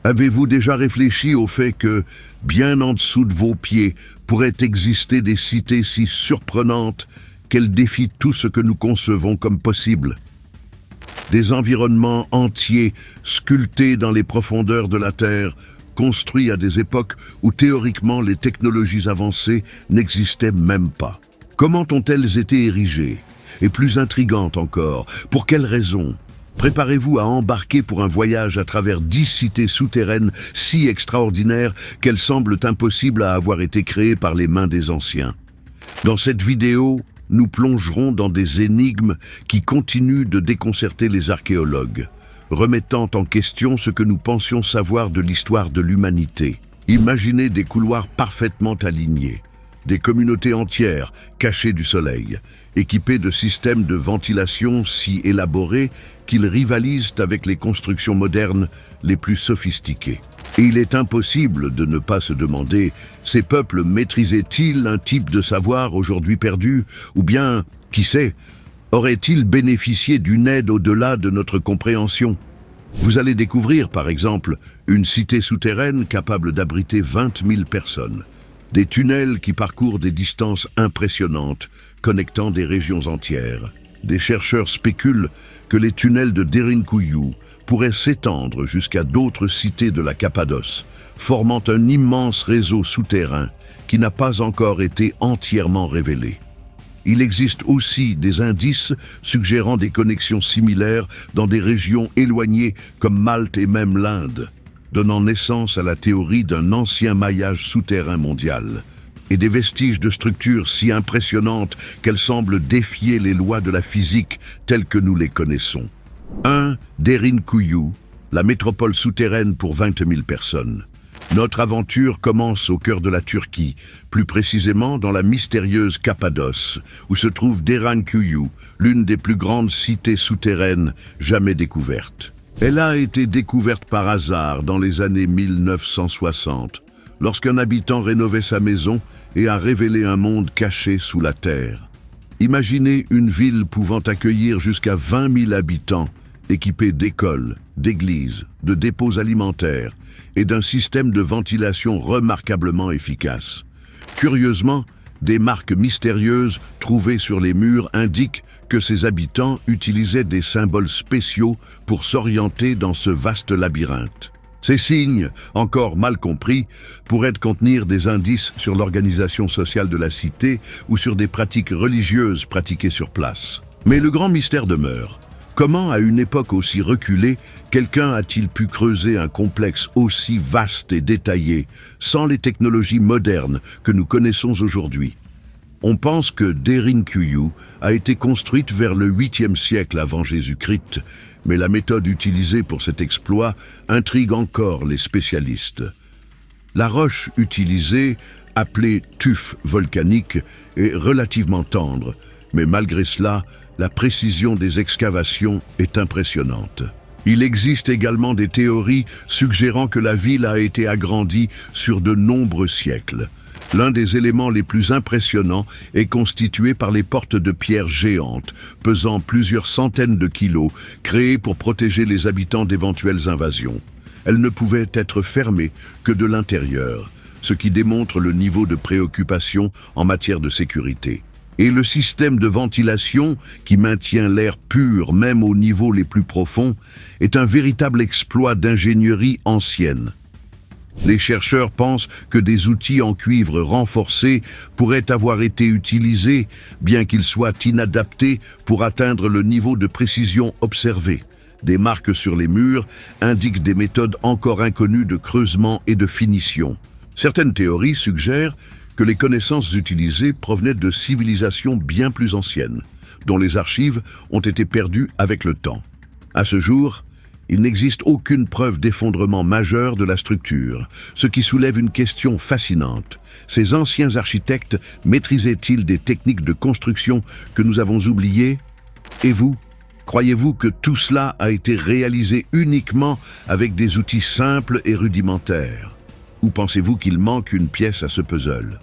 Avez-vous déjà réfléchi au fait que, bien en dessous de vos pieds, pourraient exister des cités si surprenantes qu'elles défient tout ce que nous concevons comme possible? Des environnements entiers sculptés dans les profondeurs de la Terre, construits à des époques où théoriquement les technologies avancées n'existaient même pas. Comment ont-elles été érigées? Et plus intrigantes encore, pour quelles raisons? Préparez-vous à embarquer pour un voyage à travers 10 cités souterraines si extraordinaires qu'elles semblent impossibles à avoir été créées par les mains des anciens. Dans cette vidéo, nous plongerons dans des énigmes qui continuent de déconcerter les archéologues, remettant en question ce que nous pensions savoir de l'histoire de l'humanité. Imaginez des couloirs parfaitement alignés, des communautés entières cachées du soleil, équipées de systèmes de ventilation si élaborés qu'ils rivalisent avec les constructions modernes les plus sophistiquées. Et il est impossible de ne pas se demander, ces peuples maîtrisaient-ils un type de savoir aujourd'hui perdu, ou bien, qui sait, auraient-ils bénéficié d'une aide au-delà de notre compréhension? Vous allez découvrir, par exemple, une cité souterraine capable d'abriter 20 000 personnes. Des tunnels qui parcourent des distances impressionnantes, connectant des régions entières. Des chercheurs spéculent que les tunnels de Derinkuyu pourraient s'étendre jusqu'à d'autres cités de la Cappadoce, formant un immense réseau souterrain qui n'a pas encore été entièrement révélé. Il existe aussi des indices suggérant des connexions similaires dans des régions éloignées comme Malte et même l'Inde, donnant naissance à la théorie d'un ancien maillage souterrain mondial, et des vestiges de structures si impressionnantes qu'elles semblent défier les lois de la physique telles que nous les connaissons. 1. Derinkuyu, la métropole souterraine pour 20 000 personnes. Notre aventure commence au cœur de la Turquie, plus précisément dans la mystérieuse Cappadoce, où se trouve Derinkuyu, l'une des plus grandes cités souterraines jamais découvertes. Elle a été découverte par hasard dans les années 1960, lorsqu'un habitant rénovait sa maison et a révélé un monde caché sous la terre. Imaginez une ville pouvant accueillir jusqu'à 20 000 habitants, équipée d'écoles, d'églises, de dépôts alimentaires et d'un système de ventilation remarquablement efficace. Curieusement, des marques mystérieuses trouvées sur les murs indiquent que ses habitants utilisaient des symboles spéciaux pour s'orienter dans ce vaste labyrinthe. Ces signes, encore mal compris, pourraient contenir des indices sur l'organisation sociale de la cité ou sur des pratiques religieuses pratiquées sur place. Mais le grand mystère demeure. Comment, à une époque aussi reculée, quelqu'un a-t-il pu creuser un complexe aussi vaste et détaillé, sans les technologies modernes que nous connaissons aujourd'hui? On pense que Derinkuyu a été construite vers le 8e siècle avant Jésus-Christ, mais la méthode utilisée pour cet exploit intrigue encore les spécialistes. La roche utilisée, appelée tuf volcanique, est relativement tendre, mais malgré cela, la précision des excavations est impressionnante. Il existe également des théories suggérant que la ville a été agrandie sur de nombreux siècles. L'un des éléments les plus impressionnants est constitué par les portes de pierre géantes, pesant plusieurs centaines de kilos, créées pour protéger les habitants d'éventuelles invasions. Elles ne pouvaient être fermées que de l'intérieur, ce qui démontre le niveau de préoccupation en matière de sécurité. Et le système de ventilation, qui maintient l'air pur même aux niveaux les plus profonds, est un véritable exploit d'ingénierie ancienne. Les chercheurs pensent que des outils en cuivre renforcés pourraient avoir été utilisés, bien qu'ils soient inadaptés pour atteindre le niveau de précision observé. Des marques sur les murs indiquent des méthodes encore inconnues de creusement et de finition. Certaines théories suggèrent que les connaissances utilisées provenaient de civilisations bien plus anciennes, dont les archives ont été perdues avec le temps. À ce jour, il n'existe aucune preuve d'effondrement majeur de la structure, ce qui soulève une question fascinante. Ces anciens architectes maîtrisaient-ils des techniques de construction que nous avons oubliées? Et vous, croyez-vous que tout cela a été réalisé uniquement avec des outils simples et rudimentaires? Ou pensez-vous qu'il manque une pièce à ce puzzle?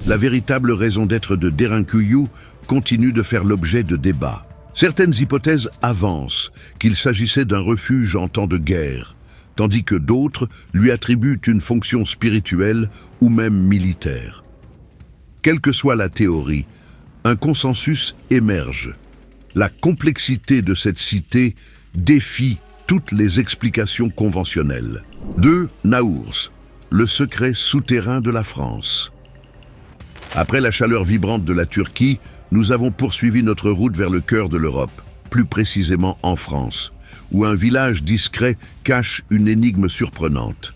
La véritable raison d'être de Derinkuyu continue de faire l'objet de débats. Certaines hypothèses avancent qu'il s'agissait d'un refuge en temps de guerre, tandis que d'autres lui attribuent une fonction spirituelle ou même militaire. Quelle que soit la théorie, un consensus émerge. La complexité de cette cité défie toutes les explications conventionnelles. 2. Naours, le secret souterrain de la France. Après la chaleur vibrante de la Turquie, nous avons poursuivi notre route vers le cœur de l'Europe, plus précisément en France, où un village discret cache une énigme surprenante.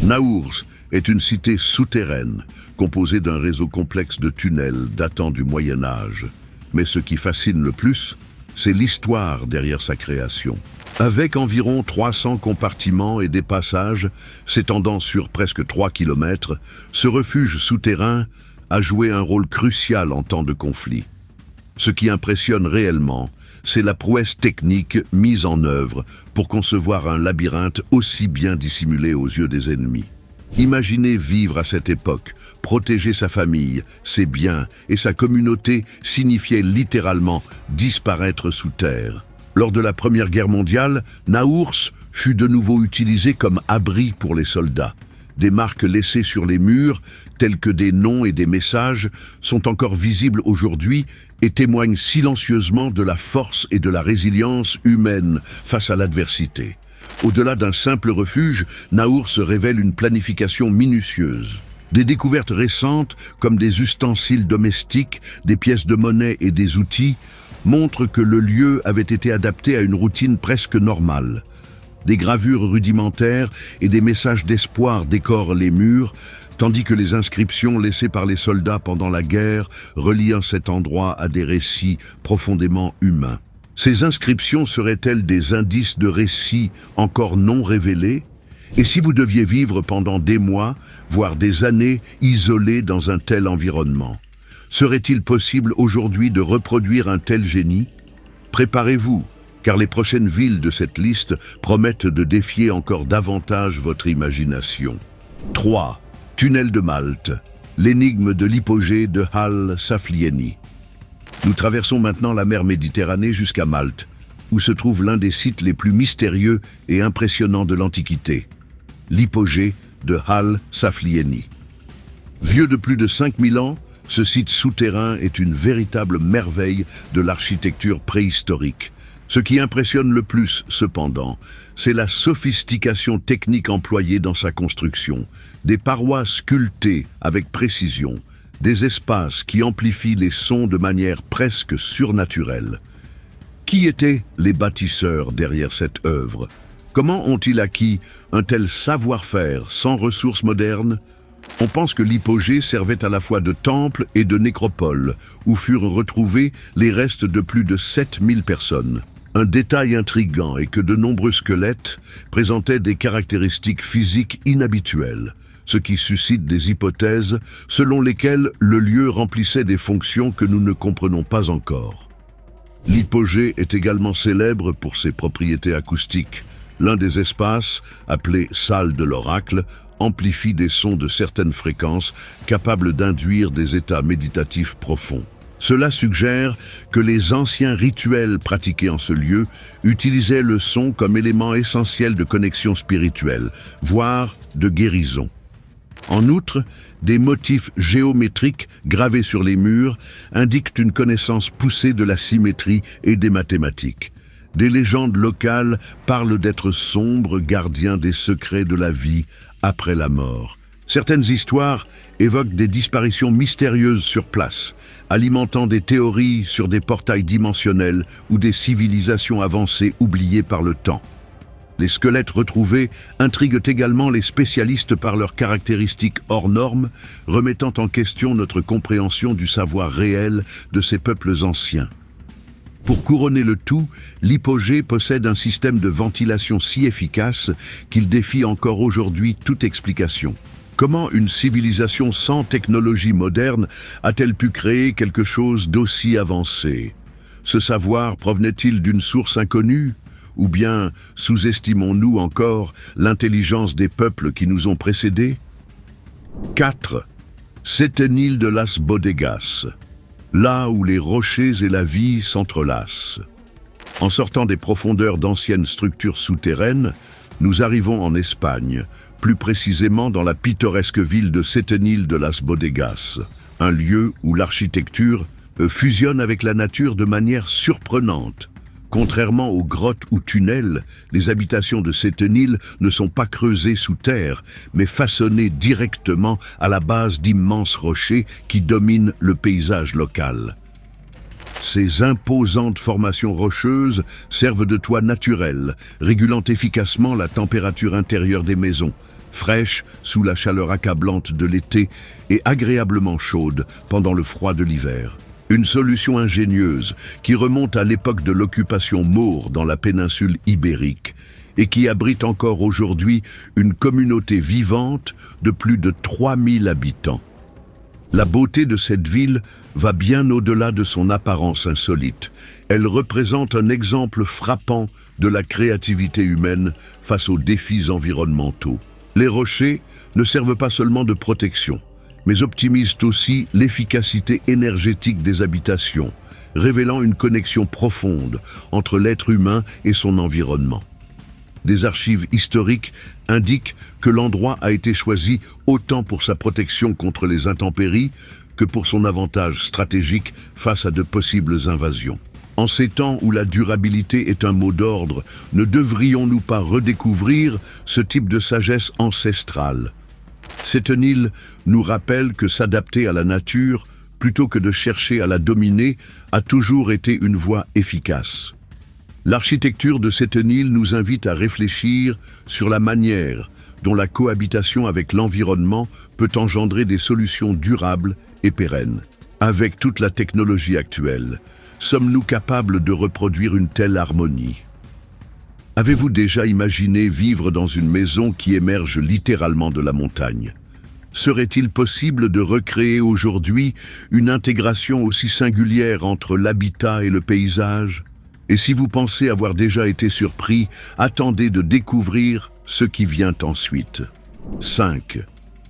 Naours est une cité souterraine, composée d'un réseau complexe de tunnels datant du Moyen Âge. Mais ce qui fascine le plus, c'est l'histoire derrière sa création. Avec environ 300 compartiments et des passages s'étendant sur presque 3 kilomètres, ce refuge souterrain a joué un rôle crucial en temps de conflit. Ce qui impressionne réellement, c'est la prouesse technique mise en œuvre pour concevoir un labyrinthe aussi bien dissimulé aux yeux des ennemis. Imaginez vivre à cette époque, protéger sa famille, ses biens et sa communauté signifiait littéralement disparaître sous terre. Lors de la Première Guerre mondiale, Naours fut de nouveau utilisé comme abri pour les soldats. Des marques laissées sur les murs, telles que des noms et des messages, sont encore visibles aujourd'hui et témoignent silencieusement de la force et de la résilience humaine face à l'adversité. Au-delà d'un simple refuge, Naours révèle une planification minutieuse. Des découvertes récentes, comme des ustensiles domestiques, des pièces de monnaie et des outils, montrent que le lieu avait été adapté à une routine presque normale. Des gravures rudimentaires et des messages d'espoir décorent les murs, tandis que les inscriptions laissées par les soldats pendant la guerre relient cet endroit à des récits profondément humains. Ces inscriptions seraient-elles des indices de récits encore non révélés? Et si vous deviez vivre pendant des mois, voire des années, isolé dans un tel environnement, serait-il possible aujourd'hui de reproduire un tel génie? Préparez-vous, car les prochaines villes de cette liste promettent de défier encore davantage votre imagination. 3. Tunnel de Malte, l'énigme de l'hypogée de Halle Saflieni. Nous traversons maintenant la mer Méditerranée jusqu'à Malte, où se trouve l'un des sites les plus mystérieux et impressionnants de l'Antiquité, l'hypogée de Halle Saflieni. Vieux de plus de 5000 ans, ce site souterrain est une véritable merveille de l'architecture préhistorique. Ce qui impressionne le plus, cependant, c'est la sophistication technique employée dans sa construction, des parois sculptées avec précision, des espaces qui amplifient les sons de manière presque surnaturelle. Qui étaient les bâtisseurs derrière cette œuvre? Comment ont-ils acquis un tel savoir-faire sans ressources modernes? On pense que l'hypogée servait à la fois de temple et de nécropole, où furent retrouvés les restes de plus de 7000 personnes. Un détail intriguant est que de nombreux squelettes présentaient des caractéristiques physiques inhabituelles, ce qui suscite des hypothèses selon lesquelles le lieu remplissait des fonctions que nous ne comprenons pas encore. L'hypogée est également célèbre pour ses propriétés acoustiques. L'un des espaces, appelé salle de l'oracle, amplifie des sons de certaines fréquences capables d'induire des états méditatifs profonds. Cela suggère que les anciens rituels pratiqués en ce lieu utilisaient le son comme élément essentiel de connexion spirituelle, voire de guérison. En outre, des motifs géométriques gravés sur les murs indiquent une connaissance poussée de la symétrie et des mathématiques. Des légendes locales parlent d'êtres sombres gardiens des secrets de la vie après la mort. Certaines histoires évoquent des disparitions mystérieuses sur place, alimentant des théories sur des portails dimensionnels ou des civilisations avancées oubliées par le temps. Les squelettes retrouvés intriguent également les spécialistes par leurs caractéristiques hors normes, remettant en question notre compréhension du savoir réel de ces peuples anciens. Pour couronner le tout, l'hypogée possède un système de ventilation si efficace qu'il défie encore aujourd'hui toute explication. Comment une civilisation sans technologie moderne a-t-elle pu créer quelque chose d'aussi avancé? Ce savoir provenait-il d'une source inconnue? Ou bien sous-estimons-nous encore l'intelligence des peuples qui nous ont précédés? 4. Séténil de las Bodegas, là où les rochers et la vie s'entrelacent. En sortant des profondeurs d'anciennes structures souterraines, Nous arrivons en Espagne, plus précisément dans la pittoresque ville de Setenil de las Bodegas, un lieu où l'architecture fusionne avec la nature de manière surprenante. Contrairement aux grottes ou tunnels, les habitations de Setenil ne sont pas creusées sous terre, mais façonnées directement à la base d'immenses rochers qui dominent le paysage local. Ces imposantes formations rocheuses servent de toit naturel, régulant efficacement la température intérieure des maisons, fraîches sous la chaleur accablante de l'été et agréablement chaudes pendant le froid de l'hiver. Une solution ingénieuse qui remonte à l'époque de l'occupation maure dans la péninsule ibérique et qui abrite encore aujourd'hui une communauté vivante de plus de 3000 habitants. La beauté de cette ville va bien au-delà de son apparence insolite. Elle représente un exemple frappant de la créativité humaine face aux défis environnementaux. Les rochers ne servent pas seulement de protection, mais optimisent aussi l'efficacité énergétique des habitations, révélant une connexion profonde entre l'être humain et son environnement. Des archives historiques indiquent que l'endroit a été choisi autant pour sa protection contre les intempéries que pour son avantage stratégique face à de possibles invasions. En ces temps où la durabilité est un mot d'ordre, ne devrions-nous pas redécouvrir ce type de sagesse ancestrale ? Setenil nous rappelle que s'adapter à la nature, plutôt que de chercher à la dominer, a toujours été une voie efficace. L'architecture de Setenil nous invite à réfléchir sur la manière dont la cohabitation avec l'environnement peut engendrer des solutions durables et pérennes. Avec toute la technologie actuelle, sommes-nous capables de reproduire une telle harmonie ? Avez-vous déjà imaginé vivre dans une maison qui émerge littéralement de la montagne ? Serait-il possible de recréer aujourd'hui une intégration aussi singulière entre l'habitat et le paysage ? Et si vous pensez avoir déjà été surpris, attendez de découvrir ce qui vient ensuite. 5.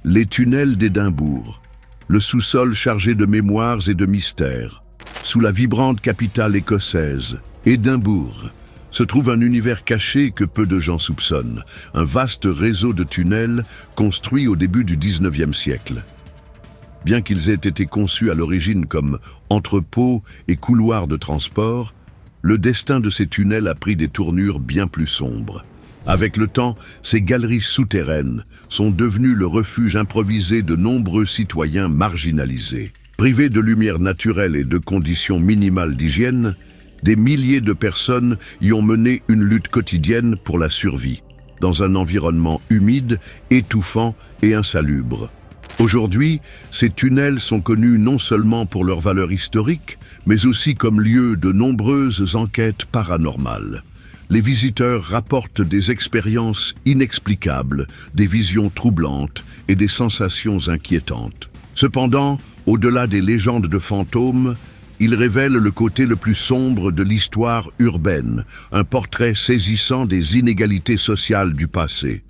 Les tunnels d'Édimbourg. Le sous-sol chargé de mémoires et de mystères. Sous la vibrante capitale écossaise, Édimbourg, se trouve un univers caché que peu de gens soupçonnent, un vaste réseau de tunnels construits au début du XIXe siècle. Bien qu'ils aient été conçus à l'origine comme entrepôts et couloirs de transport, le destin de ces tunnels a pris des tournures bien plus sombres. Avec le temps, ces galeries souterraines sont devenues le refuge improvisé de nombreux citoyens marginalisés. Privés de lumière naturelle et de conditions minimales d'hygiène, des milliers de personnes y ont mené une lutte quotidienne pour la survie, dans un environnement humide, étouffant et insalubre. Aujourd'hui, ces tunnels sont connus non seulement pour leur valeur historique, mais aussi comme lieu de nombreuses enquêtes paranormales. Les visiteurs rapportent des expériences inexplicables, des visions troublantes et des sensations inquiétantes. Cependant, au-delà des légendes de fantômes, ils révèlent le côté le plus sombre de l'histoire urbaine, un portrait saisissant des inégalités sociales du passé.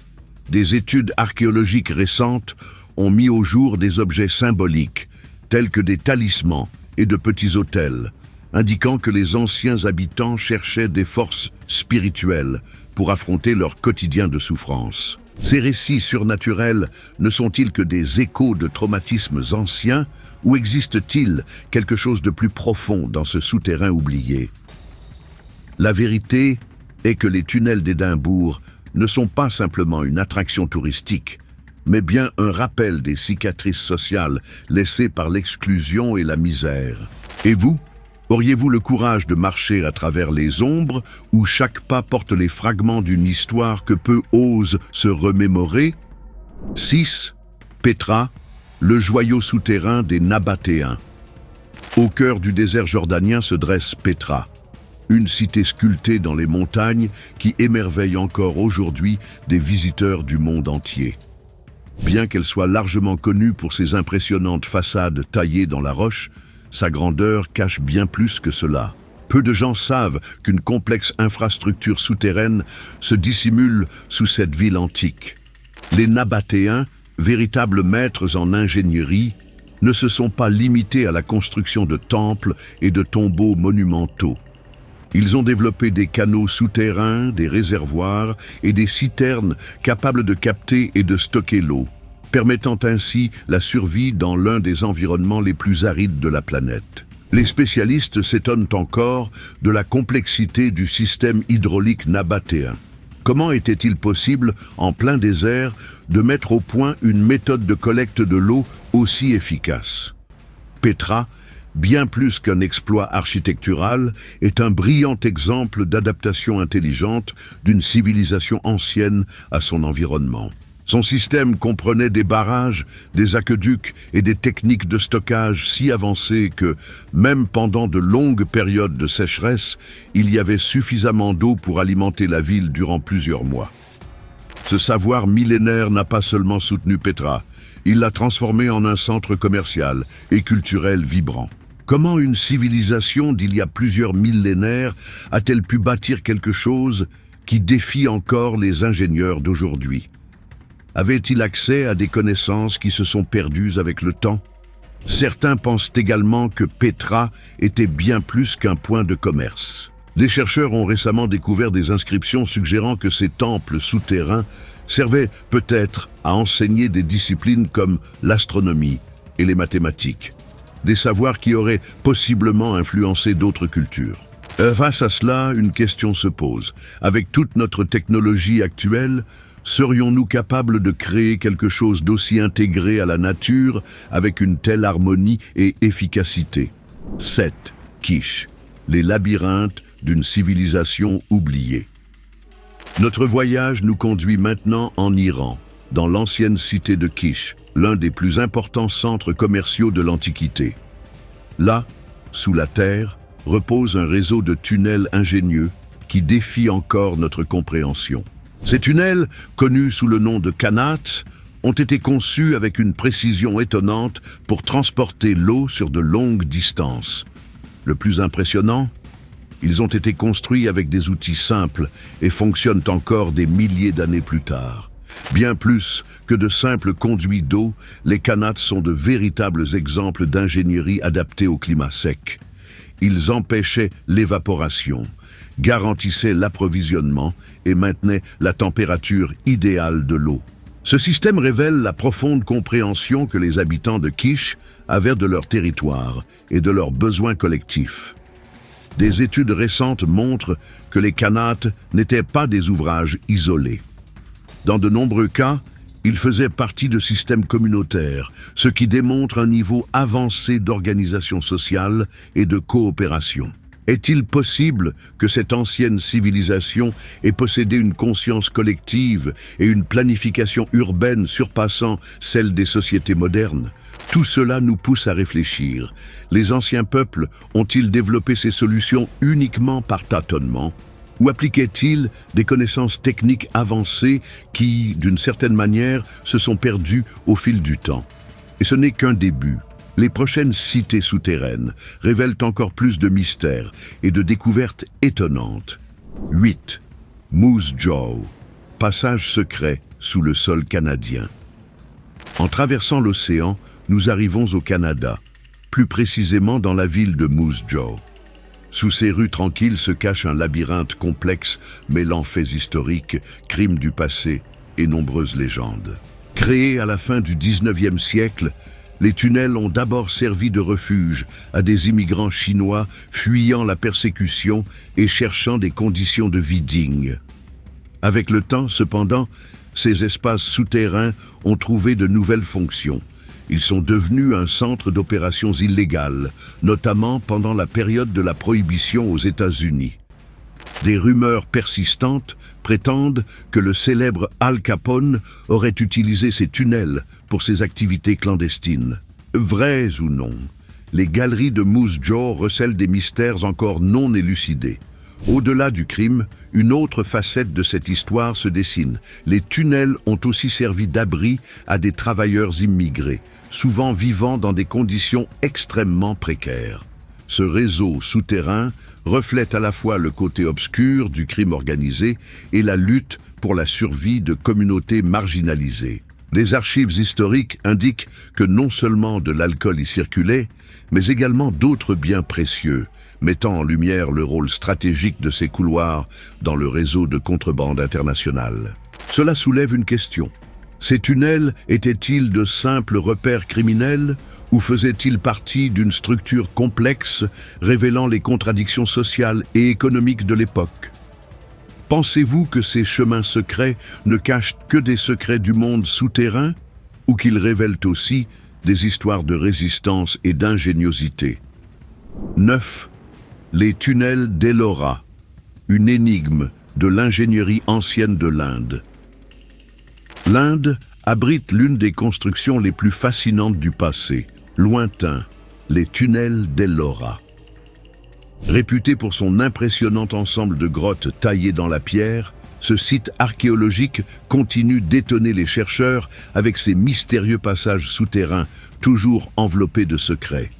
Des études archéologiques récentes ont mis au jour des objets symboliques, tels que des talismans et de petits autels, indiquant que les anciens habitants cherchaient des forces spirituelles pour affronter leur quotidien de souffrance. Ces récits surnaturels ne sont-ils que des échos de traumatismes anciens ou existe-t-il quelque chose de plus profond dans ce souterrain oublié? La vérité est que les tunnels d'Édimbourg ne sont pas simplement une attraction touristique, mais bien un rappel des cicatrices sociales laissées par l'exclusion et la misère. Et vous, auriez-vous le courage de marcher à travers les ombres où chaque pas porte les fragments d'une histoire que peu osent se remémorer? 6. Pétra, le joyau souterrain des Nabatéens. Au cœur du désert jordanien se dresse Pétra, une cité sculptée dans les montagnes qui émerveille encore aujourd'hui des visiteurs du monde entier. Bien qu'elle soit largement connue pour ses impressionnantes façades taillées dans la roche, sa grandeur cache bien plus que cela. Peu de gens savent qu'une complexe infrastructure souterraine se dissimule sous cette ville antique. Les Nabatéens, véritables maîtres en ingénierie, ne se sont pas limités à la construction de temples et de tombeaux monumentaux. Ils ont développé des canaux souterrains, des réservoirs et des citernes capables de capter et de stocker l'eau, permettant ainsi la survie dans l'un des environnements les plus arides de la planète. Les spécialistes s'étonnent encore de la complexité du système hydraulique nabatéen. Comment était-il possible, en plein désert, de mettre au point une méthode de collecte de l'eau aussi efficace? Petra, bien plus qu'un exploit architectural, est un brillant exemple d'adaptation intelligente d'une civilisation ancienne à son environnement. Son système comprenait des barrages, des aqueducs et des techniques de stockage si avancées que, même pendant de longues périodes de sécheresse, il y avait suffisamment d'eau pour alimenter la ville durant plusieurs mois. Ce savoir millénaire n'a pas seulement soutenu Petra, il l'a transformée en un centre commercial et culturel vibrant. Comment une civilisation d'il y a plusieurs millénaires a-t-elle pu bâtir quelque chose qui défie encore les ingénieurs d'aujourd'hui? Avait-il accès à des connaissances qui se sont perdues avec le temps? Certains pensent également que Petra était bien plus qu'un point de commerce. Des chercheurs ont récemment découvert des inscriptions suggérant que ces temples souterrains servaient peut-être à enseigner des disciplines comme l'astronomie et les mathématiques, des savoirs qui auraient possiblement influencé d'autres cultures. Face à cela, une question se pose. Avec toute notre technologie actuelle, serions-nous capables de créer quelque chose d'aussi intégré à la nature avec une telle harmonie et efficacité? 7. Kish, les labyrinthes d'une civilisation oubliée. Notre voyage nous conduit maintenant en Iran, dans l'ancienne cité de Kish, l'un des plus importants centres commerciaux de l'Antiquité. Là, sous la terre, repose un réseau de tunnels ingénieux qui défie encore notre compréhension. Ces tunnels, connus sous le nom de Qanats, ont été conçus avec une précision étonnante pour transporter l'eau sur de longues distances. Le plus impressionnant, ils ont été construits avec des outils simples et fonctionnent encore des milliers d'années plus tard. Bien plus que de simples conduits d'eau, les Qanats sont de véritables exemples d'ingénierie adaptée au climat sec. Ils empêchaient l'évaporation, garantissaient l'approvisionnement et maintenaient la température idéale de l'eau. Ce système révèle la profonde compréhension que les habitants de Kish avaient de leur territoire et de leurs besoins collectifs. Des études récentes montrent que les Qanats n'étaient pas des ouvrages isolés. Dans de nombreux cas, ils faisaient partie de systèmes communautaires, ce qui démontre un niveau avancé d'organisation sociale et de coopération. Est-il possible que cette ancienne civilisation ait possédé une conscience collective et une planification urbaine surpassant celle des sociétés modernes? Tout cela nous pousse à réfléchir. Les anciens peuples ont-ils développé ces solutions uniquement par tâtonnement? Ou appliquaient-ils des connaissances techniques avancées qui, d'une certaine manière, se sont perdues au fil du temps? Et ce n'est qu'un début. Les prochaines cités souterraines révèlent encore plus de mystères et de découvertes étonnantes. 8. Moose Jaw, passage secret sous le sol canadien. En traversant l'océan, nous arrivons au Canada, plus précisément dans la ville de Moose Jaw. Sous ces rues tranquilles se cache un labyrinthe complexe mêlant faits historiques, crimes du passé et nombreuses légendes. Créés à la fin du 19e siècle, les tunnels ont d'abord servi de refuge à des immigrants chinois fuyant la persécution et cherchant des conditions de vie dignes. Avec le temps, cependant, ces espaces souterrains ont trouvé de nouvelles fonctions. Ils sont devenus un centre d'opérations illégales, notamment pendant la période de la Prohibition aux États-Unis. Des rumeurs persistantes prétendent que le célèbre Al Capone aurait utilisé ces tunnels pour ses activités clandestines. Vraies ou non, les galeries de Moose Jaw recèlent des mystères encore non élucidés. Au-delà du crime, une autre facette de cette histoire se dessine. Les tunnels ont aussi servi d'abri à des travailleurs immigrés, souvent vivant dans des conditions extrêmement précaires. Ce réseau souterrain reflète à la fois le côté obscur du crime organisé et la lutte pour la survie de communautés marginalisées. Des archives historiques indiquent que non seulement de l'alcool y circulait, mais également d'autres biens précieux, mettant en lumière le rôle stratégique de ces couloirs dans le réseau de contrebande internationale. Cela soulève une question. Ces tunnels étaient-ils de simples repères criminels ou faisaient-ils partie d'une structure complexe révélant les contradictions sociales et économiques de l'époque? Pensez-vous que ces chemins secrets ne cachent que des secrets du monde souterrain ou qu'ils révèlent aussi des histoires de résistance et d'ingéniosité? 9. Les tunnels d'Ellora, une énigme de l'ingénierie ancienne de l'Inde. L'Inde abrite l'une des constructions les plus fascinantes du passé, lointain, les tunnels d'Ellora. Réputé pour son impressionnant ensemble de grottes taillées dans la pierre, ce site archéologique continue d'étonner les chercheurs avec ses mystérieux passages souterrains, toujours enveloppés de secrets.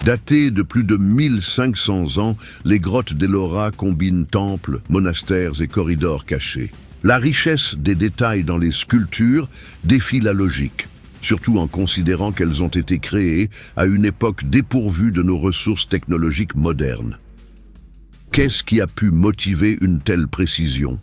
Datées de plus de 1500 ans, les grottes d'Ellora combinent temples, monastères et corridors cachés. La richesse des détails dans les sculptures défie la logique, surtout en considérant qu'elles ont été créées à une époque dépourvue de nos ressources technologiques modernes. Qu'est-ce qui a pu motiver une telle précision?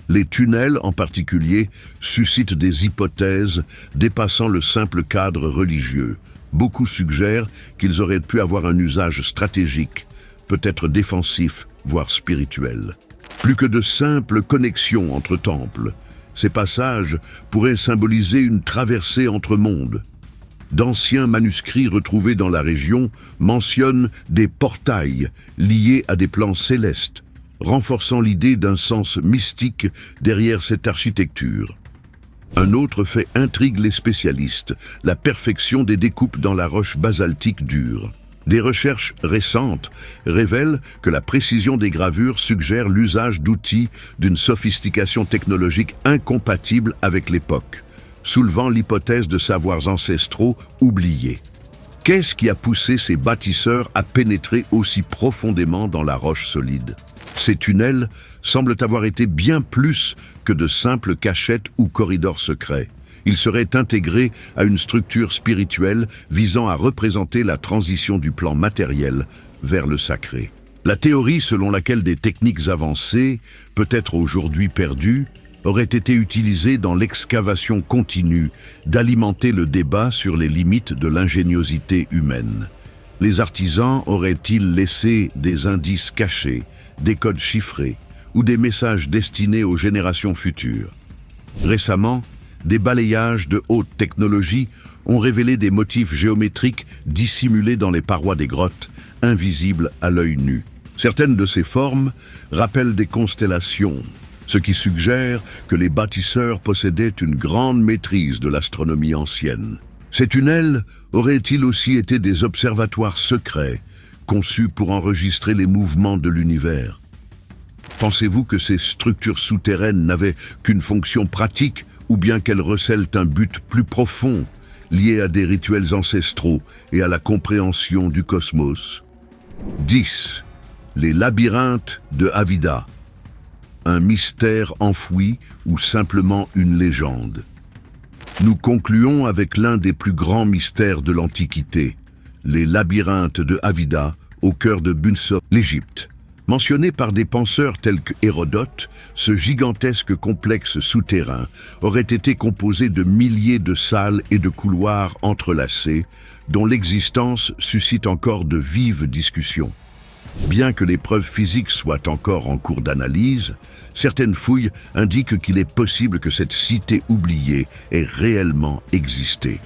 Les tunnels, en particulier, suscitent des hypothèses dépassant le simple cadre religieux. Beaucoup suggèrent qu'ils auraient pu avoir un usage stratégique, peut-être défensif, voire spirituel. Plus que de simples connexions entre temples, ces passages pourraient symboliser une traversée entre mondes. D'anciens manuscrits retrouvés dans la région mentionnent des portails liés à des plans célestes, renforçant l'idée d'un sens mystique derrière cette architecture. Un autre fait intrigue les spécialistes, la perfection des découpes dans la roche basaltique dure. Des recherches récentes révèlent que la précision des gravures suggère l'usage d'outils d'une sophistication technologique incompatible avec l'époque, soulevant l'hypothèse de savoirs ancestraux oubliés. Qu'est-ce qui a poussé ces bâtisseurs à pénétrer aussi profondément dans la roche solide? Ces tunnels semblent avoir été bien plus que de simples cachettes ou corridors secrets. Ils seraient intégrés à une structure spirituelle visant à représenter la transition du plan matériel vers le sacré. La théorie selon laquelle des techniques avancées, peut-être aujourd'hui perdues, auraient été utilisées dans l'excavation continue d'alimenter le débat sur les limites de l'ingéniosité humaine. Les artisans auraient-ils laissé des indices cachés, des codes chiffrés ou des messages destinés aux générations futures? Récemment, des balayages de haute technologie ont révélé des motifs géométriques dissimulés dans les parois des grottes, invisibles à l'œil nu. Certaines de ces formes rappellent des constellations, ce qui suggère que les bâtisseurs possédaient une grande maîtrise de l'astronomie ancienne. Ces tunnels auraient-ils aussi été des observatoires secrets, conçus pour enregistrer les mouvements de l'univers? Pensez-vous que ces structures souterraines n'avaient qu'une fonction pratique ou bien qu'elles recèlent un but plus profond, lié à des rituels ancestraux et à la compréhension du cosmos? 10. Les labyrinthes de Avida. Un mystère enfoui ou simplement une légende? Nous concluons avec l'un des plus grands mystères de l'Antiquité, les labyrinthes de Avida, au cœur de Bunso, l'Égypte. Mentionné par des penseurs tels que Hérodote, ce gigantesque complexe souterrain aurait été composé de milliers de salles et de couloirs entrelacés, dont l'existence suscite encore de vives discussions. Bien que les preuves physiques soient encore en cours d'analyse, certaines fouilles indiquent qu'il est possible que cette cité oubliée ait réellement existé.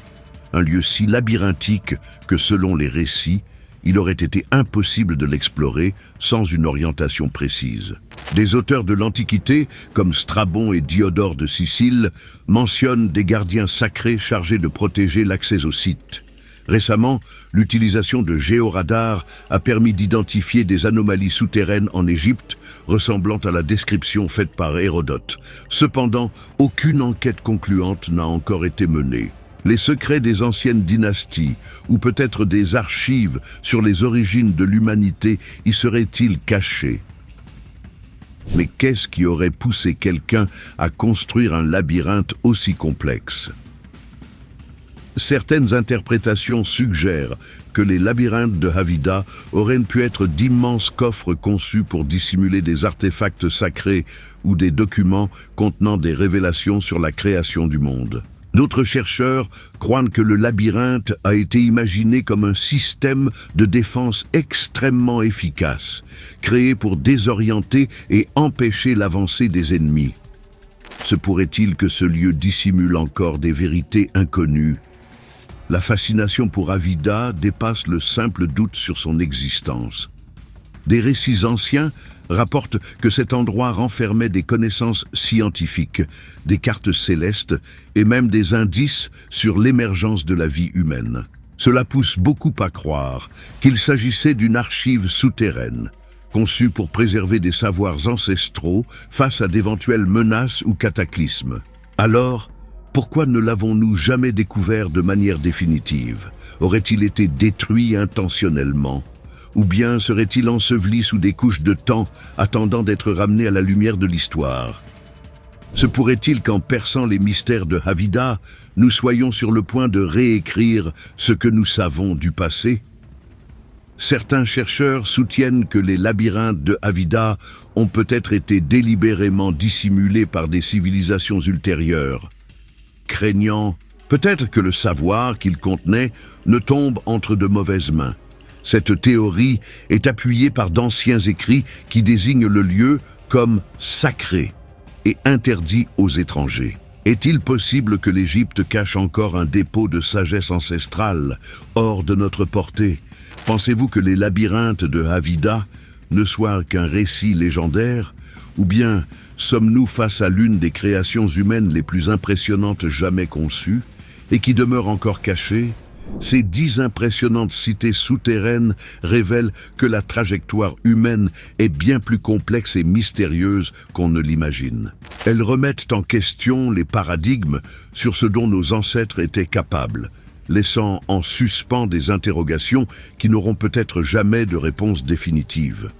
Un lieu si labyrinthique que, selon les récits, il aurait été impossible de l'explorer sans une orientation précise. Des auteurs de l'Antiquité, comme Strabon et Diodore de Sicile, mentionnent des gardiens sacrés chargés de protéger l'accès au site. Récemment, l'utilisation de géoradars a permis d'identifier des anomalies souterraines en Égypte, ressemblant à la description faite par Hérodote. Cependant, aucune enquête concluante n'a encore été menée. Les secrets des anciennes dynasties, ou peut-être des archives sur les origines de l'humanité, y seraient-ils cachés? Mais qu'est-ce qui aurait poussé quelqu'un à construire un labyrinthe aussi complexe? Certaines interprétations suggèrent que les labyrinthes de Havida auraient pu être d'immenses coffres conçus pour dissimuler des artefacts sacrés ou des documents contenant des révélations sur la création du monde. D'autres chercheurs croient que le labyrinthe a été imaginé comme un système de défense extrêmement efficace, créé pour désorienter et empêcher l'avancée des ennemis. Se pourrait-il que ce lieu dissimule encore des vérités inconnues? La fascination pour Havida dépasse le simple doute sur son existence. Des récits anciens rapportent que cet endroit renfermait des connaissances scientifiques, des cartes célestes et même des indices sur l'émergence de la vie humaine. Cela pousse beaucoup à croire qu'il s'agissait d'une archive souterraine, conçue pour préserver des savoirs ancestraux face à d'éventuelles menaces ou cataclysmes. Alors, pourquoi ne l'avons-nous jamais découvert de manière définitive? Aurait-il été détruit intentionnellement? Ou bien serait-il enseveli sous des couches de temps, attendant d'être ramené à la lumière de l'histoire? Se pourrait-il qu'en perçant les mystères de Havida, nous soyons sur le point de réécrire ce que nous savons du passé? Certains chercheurs soutiennent que les labyrinthes de Havida ont peut-être été délibérément dissimulés par des civilisations ultérieures, craignant peut-être que le savoir qu'ils contenaient ne tombe entre de mauvaises mains. Cette théorie est appuyée par d'anciens écrits qui désignent le lieu comme sacré et interdit aux étrangers. Est-il possible que l'Égypte cache encore un dépôt de sagesse ancestrale hors de notre portée? Pensez-vous que les labyrinthes de Havida ne soient qu'un récit légendaire? Ou bien sommes-nous face à l'une des créations humaines les plus impressionnantes jamais conçues et qui demeure encore cachée? Ces 10 impressionnantes cités souterraines révèlent que la trajectoire humaine est bien plus complexe et mystérieuse qu'on ne l'imagine. Elles remettent en question les paradigmes sur ce dont nos ancêtres étaient capables, laissant en suspens des interrogations qui n'auront peut-être jamais de réponse définitive.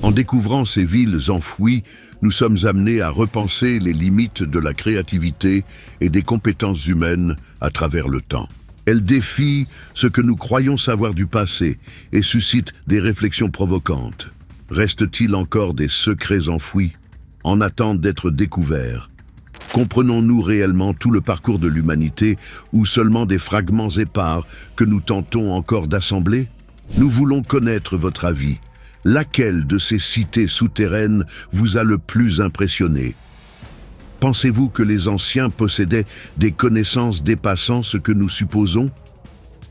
En découvrant ces villes enfouies, nous sommes amenés à repenser les limites de la créativité et des compétences humaines à travers le temps. Elles défient ce que nous croyons savoir du passé et suscitent des réflexions provocantes. Reste-t-il encore des secrets enfouis, en attente d'être découverts? Comprenons-nous réellement tout le parcours de l'humanité ou seulement des fragments épars que nous tentons encore d'assembler? Nous voulons connaître votre avis. Laquelle de ces cités souterraines vous a le plus impressionné? Pensez-vous que les anciens possédaient des connaissances dépassant ce que nous supposons?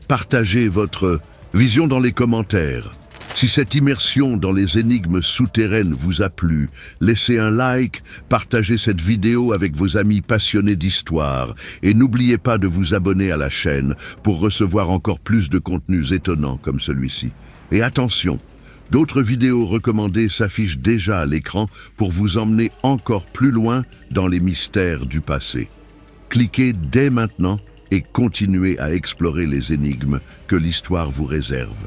Partagez votre vision dans les commentaires. Si cette immersion dans les énigmes souterraines vous a plu, laissez un like, partagez cette vidéo avec vos amis passionnés d'histoire et n'oubliez pas de vous abonner à la chaîne pour recevoir encore plus de contenus étonnants comme celui-ci. Et attention! D'autres vidéos recommandées s'affichent déjà à l'écran pour vous emmener encore plus loin dans les mystères du passé. Cliquez dès maintenant et continuez à explorer les énigmes que l'histoire vous réserve.